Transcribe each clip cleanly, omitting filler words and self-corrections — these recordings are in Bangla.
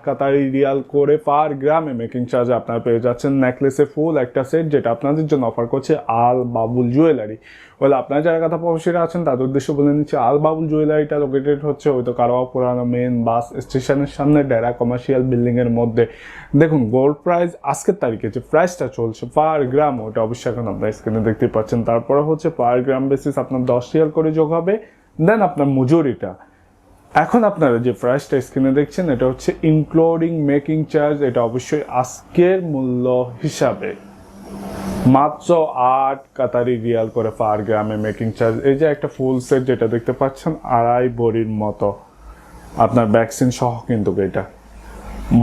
কাতারি রিয়াল করে পার গ্রামে মেকিং চার্জ আপনারা পেয়ে যাচ্ছেন নেকলেসে ফুল একটা সেট, যেটা আপনাদের জন্য অফার করছে আল বাবুল জুয়েলারি। বলে আপনারা যারা কথা প্রবাসীরা আছেন তাদের উদ্দেশ্যে বলে নিচ্ছি, আল বাবুল জুয়েলারিটা লোকেটেড হচ্ছে হয়তো কারওয়া পুরানো মেন বাস স্টেশনের সামনে ডেরা কমার্শিয়াল বিল্ডিংয়ের মধ্যে। দেখুন গোল্ড প্রাইস আজকের তারিখে যে প্রাইসটা চলছে পার গ্রাম, ওটা অবশ্যই এখন আপনার স্ক্রিনে দেখতে পাচ্ছেন। তারপরে হচ্ছে পার গ্রাম বেসিস আপনার 10 রিয়াল করে যোগ হবে, দেন আপনার মজুরিটা। এখন আপনারা যে প্রাইসটা স্ক্রিনে দেখছেন এটা হচ্ছে ইনক্লুডিং মেকিং চার্জ, এটা অবশ্যই আজকের মূল্য হিসাবে মাত্র 8 কাতারি রিয়াল করে পার গ্রামে মেকিং চার্জ। এই যে একটা ফুল সেট যেটা দেখতে পাচ্ছেন 2.5 ভরির মতো আপনার ভ্যাকসিন সহ, কিন্তু এটা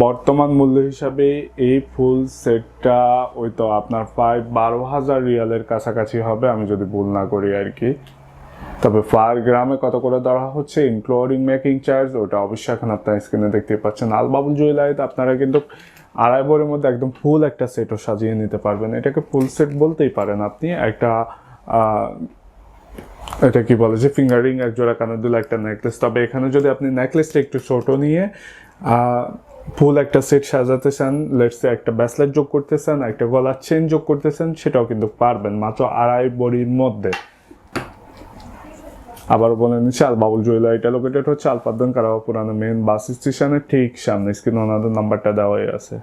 বর্তমান মূল্য হিসাবে এই ফুল সেটটা ওই তো আপনার প্রায় 12,000 রিয়ালের কাছাকাছি হবে আমি যদি ভুল না করি আর কি। তবে পার গ্রামে কত করে ধরা হচ্ছে ইনক্লুডিং মেকিং চার্জ, ওটা অবশ্যই এখন আপনার স্ক্রিনে দেখতে পাচ্ছেন। আল বাবুল জুয়েলারিতে আপনারা কিন্তু 2.5 ভরির মধ্যে একদম ফুল একটা সেটও সাজিয়ে নিতে পারবেন। এটাকে ফুল সেট বলতেই পারেন আপনি। একটা এটা কি বলে যে ফিঙ্গারিং, এক জোড়া কানের দুল, একটা নেকলেস। তবে এখানে যদি আপনি নেকলেসটা একটু ছোট নিয়ে ফুল একটা সেট সাজাতে চান, লেটসে একটা ব্রেসলেট যোগ করতে চান, একটা গলার চেন যোগ করতে চান, সেটাও কিন্তু পারবেন মাত্র 2.5 ভরির মধ্যে। আবার বলে নিচ্ছি আল বাবুল জুয়েলারিটা লোকেটেড হচ্ছে আলপাদ্দান কারওয়া পুরানো মেন বাস স্টেশনের ঠিক সামনে। স্ক্রিনে ওনাদের নাম্বারটা দেওয়াই আছে।